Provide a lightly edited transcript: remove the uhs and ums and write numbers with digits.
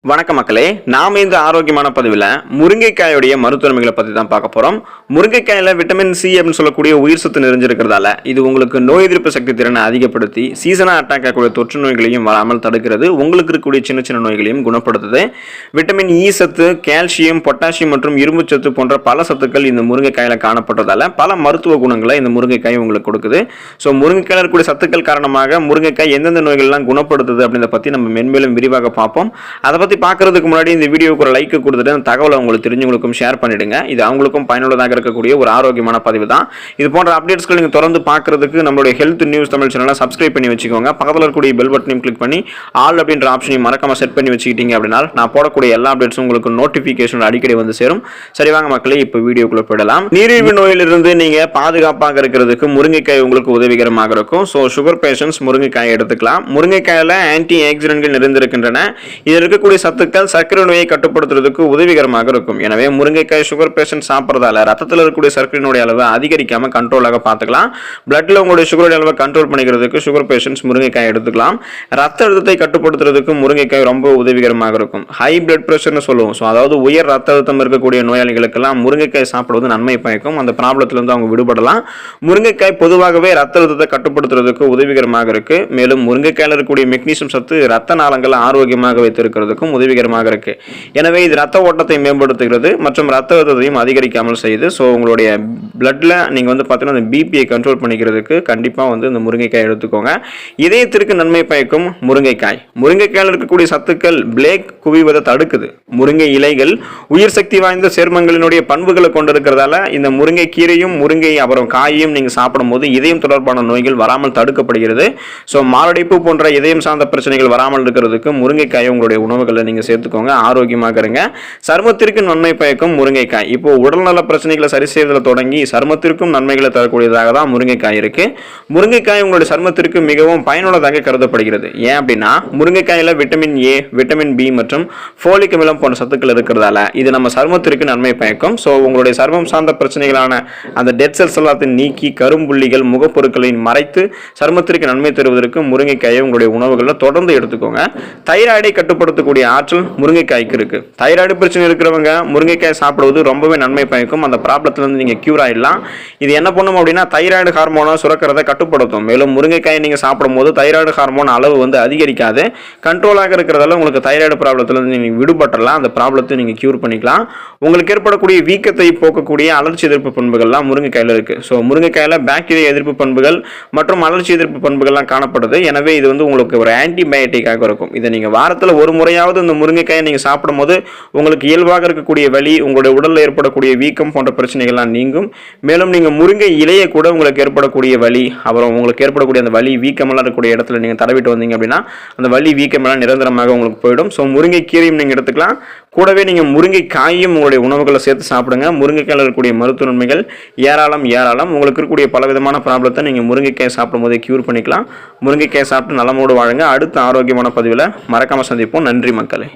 வணக்க மக்களே, நாம இந்த ஆரோக்கியமான பதிவில் முருங்கைக்காயோடைய மருத்துவமைகளை பற்றி தான் பார்க்க போகிறோம். முருங்கைக்காயில் விட்டமின் சி அப்படின்னு சொல்லக்கூடிய உயிர் சத்து நிறைஞ்சிருக்கிறதால இது உங்களுக்கு நோய் எதிர்ப்பு சக்தி திறனை அதிகப்படுத்தி சீசனாக அட்டாக் ஆகக்கூடிய தொற்று நோய்களையும் வராமல் தடுக்கிறது. உங்களுக்கு இருக்கக்கூடிய சின்ன சின்ன நோய்களையும் குணப்படுத்துது. விட்டமின் இ சத்து, கால்சியம், பொட்டாசியம் மற்றும் இரும்பு சத்து போன்ற பல சத்துக்கள் இந்த முருங்கைக்காயில் காணப்படுறதால பல மருத்துவ குணங்களை இந்த முருங்கைக்காய் உங்களுக்கு கொடுக்குது. ஸோ முருங்கைக்காயில் இருக்கக்கூடிய சத்துக்கள் காரணமாக முருங்கைக்காய் எந்தெந்த நோய்கள்லாம் குணப்படுத்துது அப்படின்றத பற்றி நம்ம மென்மேலும் விரிவாக பார்ப்போம். அதை பற்றி பார்க்கறதுக்கு முன்னாடி இந்த வீடியோக்கு ஒரு லைக் கொடுத்துட்டு அந்த தகவலை உங்களுக்கு தெரிஞ்சவங்களுக்கும் ஷேர் பண்ணிடுங்க. இது அவங்களுக்கும் பயனுள்ளதாக இருக்கக்கூடிய ஒரு ஆரோக்கியமான பதிவு தான். இது போன்ற அப்டேட்ஸ்கள் நீங்கள் தொடர்ந்து பார்க்கறதுக்கு நம்மளுடைய ஹெல்த் நியூஸ் தமிழ் சேனலை சப்ஸ்கிரைப் பண்ணி வச்சுக்கோங்க. பக்கத்தில் இருக்கக்கூடிய பெல் பட்டனையும் கிளிக் பண்ணி ஆல் அப்படின்ற ஆப்ஷனையும் மறக்காம செட் பண்ணி வச்சுக்கிட்டீங்க அப்படின்னா நான் போடக்கூடிய எல்லா அப்டேட்ஸும் உங்களுக்கு நோட்டிஃபிகேஷன் அடிக்கடி வந்து சேரும். சரி வாங்க மக்களே, இப்போ வீடியோக்குள்ள போயிடலாம். நீரிழிவு நோயிலிருந்து நீங்க பாதுகாப்பாக இருக்கிறதுக்கு முருங்கைக்காய் உங்களுக்கு உதவிகரமாக இருக்கும். ஸோ சுகர் பேஷண்ட்ஸ் முருங்கைக்காய் எடுத்துக்கலாம். முருங்கைக்காயில் ஆன்டி ஆக்சிடென்ட்கள் நிறைந்திருக்கின்றன. இதில் இருக்கக்கூடிய சத்துக்கள் சர்க்கரை நோயை கட்டுப்படுத்துறதுக்கு உதவிகரமாக இருக்கும். எனவே முருங்கைக்காய் சுகர் பேஷண்ட் சாப்பிட்றதால ரத்தத்தில் இருக்கக்கூடிய சர்க்கரையினுடைய அளவை அதிகரிக்காம கண்ட்ரோலாக பார்த்துக்கலாம். பிளட்ல உங்களுடைய சுகருடைய அளவை கண்ட்ரோல் பண்ணிக்கிறதுக்கு சுகர் பேஷண்ட்ஸ் முருங்கைக்காய் எடுத்துக்கலாம். ரத்த அழுத்தத்தை கட்டுப்படுத்துறதுக்கு முருங்கைக்காய் ரொம்ப உதவிகரமாக இருக்கும். ஹை பிளட் பிரஷர்னு சொல்லுவோம். ஸோ அதாவது உயர் ரத்த அழுத்தம் இருக்கக்கூடிய நோயாளிகளுக்கெல்லாம் முருங்கைக்காய் சாப்பிடுவது நன்மை பயக்கும். அந்த ப்ராப்ளத்திலிருந்து அவங்க விடுபடலாம். முருங்கைக்காய் பொதுவாகவே ரத்த அழுத்தத்தை கட்டுப்படுத்துறதுக்கு உதவிகரமாக இருக்கு. மேலும் முருங்கைக்காயில் இருக்கக்கூடிய மெக்னீசியம் சத்து ரத்த நாளங்களை ஆரோக்கியமாக வைத்திருக்கிறதுக்கும் உதவிகரமாக இருக்கு. எனவே இது ரத்த ஓட்டத்தை மேம்படுத்துகிறது மற்றும் ரத்த அழுத்தத்தையும் அதிகரிக்காமல் செய்யுது. ஸோ உங்களுடைய பிளட்ல நீங்க பார்த்தீங்கன்னா பிபியை கண்ட்ரோல் பண்ணிக்கிறதுக்கு கண்டிப்பா இந்த முருங்கைக்காய் எடுத்துக்கோங்க. இதயத்திற்கு நன்மை பயக்கும் முருங்கைக்காய். முருங்கைக்காயில் இருக்கக்கூடிய சத்துக்கள் பிளேக் குவிவதை தடுக்குது. முருங்கை இலைகள் உயிர் சக்தி வாய்ந்த சேர்மங்களினுடைய பண்புகளை கொண்டிருக்கிறதால இந்த முருங்கை கீரையும் முருங்கை அப்புறம் காயையும் நீங்க சாப்பிடும் போது இதயம் தொடர்பான நோய்கள் வராமல் தடுக்கப்படுகிறது. ஸோ மாரடைப்பு போன்ற இதயம் சார்ந்த பிரச்சனைகள் வராமல் இருக்கிறதுக்கு முருங்கைக்காய் உங்களுடைய உணவுகளை நீங்க சேர்த்துக்கோங்க. ஆரோக்கியமாக இருங்க. சருமத்திற்கு நன்மை பயக்கும் முருங்கைக்காய். இப்போ உடல்நல பிரச்சனைகளை சரி செய்வதில் தொடங்கி சருமத்திற்கும் நன்மைகளை தரக்கூடியதாக தான் முருங்கைக்காய் இருக்கு. முருங்கைக்காய் உங்களுடைய சருமத்திற்கு மிகவும் பயனுள்ளதாக கருதப்படுகிறது. ஏன் அப்படின்னா முருங்கைக்காயில விட்டமின் ஏ, விட்டமின் பி மற்றும் ஃபோலிக் அமிலம் போன்ற சத்துக்கள் இருக்கிறதால இது நம்ம சருமத்திற்கு நன்மை பயக்கும். ஸோ உங்களுடைய சருமம் சார்ந்த பிரச்சனைகளான அந்த டெட் செல்ஸ் எல்லாத்தையும் நீக்கி கரும்புள்ளிகள் முகப்பொருட்களை மறைத்து சருமத்திற்கு நன்மை தருவதற்கு முருங்கைக்காயை உங்களுடைய உணவுகளில் தொடர்ந்து எடுத்துக்கோங்க. தைராய்டை கட்டுப்படுத்தக்கூடிய ஆற்றல் முருங்கைக்காய்க்கு இருக்கு. தைராய்டு பிரச்சனை இருக்கிறவங்க முருங்கைக்காய் சாப்பிடுவது ரொம்பவே நன்மை பயக்கும். அந்த ப்ராப்ளத்துல இருந்து நீங்க கியூர் ஆயிடலாம். இது என்ன பண்ணும் அப்படின்னா தைராய்டு ஹார்மோனை சுரக்கிறத கட்டுப்படுத்தும். மேலும் முருங்கைக்காய் நீங்க சாப்பிடும் போது தைராய்டு ஹார்மோன் அளவு அதிகரிக்காது. கண்ட்ரோலாக இருக்கிறதால உங்களுக்கு தைராய்டு ப்ராப்ளத்துல இருந்து நீங்க விடுபட்டலாம். அந்த ப்ராப்ளத்தை நீங்க கியூர் பண்ணிக்கலாம். உங்களுக்கு ஏற்படக்கூடிய வீக்கத்தை போக்கக்கூடிய அலர்ச்சி எதிர்ப்பு பண்புகள்லாம் முருங்கைக்காயில இருக்கு. ஸோ முருங்கைக்காயில பாக்டீரியா எதிர்ப்பு பண்புகள் மற்றும் அலர்ச்சி எதிர்ப்பு பண்புகள்லாம் காணப்படுது. எனவே இது உங்களுக்கு ஒரு ஆன்டிபயோட்டிக்காக இருக்கும். இதை நீங்க வாரத்தில் ஒரு முறையாவது இந்த முருங்கைக்காயை நீங்க சாப்பிடும்போது உங்களுக்கு இயல்பாக இருக்கக்கூடிய வலி, உங்களுடைய உடலில் ஏற்படக்கூடிய வீக்கம் போன்ற பிரச்சனைகள்லாம் நீங்கும். மேலும் நீங்க முருங்கை இலையை கூட உங்களுக்கு ஏற்படக்கூடிய வலி, அப்புறம் உங்களுக்கு ஏற்படக்கூடிய அந்த வலி வீக்கமெல்லாம் இருக்கக்கூடிய இடத்துல நீங்க தடவிட்டு வந்தீங்க அப்படின்னா அந்த வலி வீக்கமெல்லாம் நிரந்தரமாக உங்களுக்கு போயிடும். ஸோ முருங்கை கீரையும் நீங்க எடுத்துக்கலாம். கூடவே நீங்க முருங்கை காயும் உங்களுடைய உணவுகளை சேர்த்து சாப்பிடுங்க. முருங்கைக்காயில் இருக்கக்கூடிய மருத்துவ நன்மைகள் ஏராளம். உங்களுக்கு இருக்கக்கூடிய பலவிதமான ப்ராப்ளத்தை நீங்க முருங்கைக்காய் சாப்பிடும் போதே கியூர் பண்ணிக்கலாம். முருங்கைக்காய் சாப்பிட்டு நலமோடு வாழுங்க. அடுத்த ஆரோக்கியமான பதிவில் மறக்காம சந்திப்போம். நன்றி மக்களே.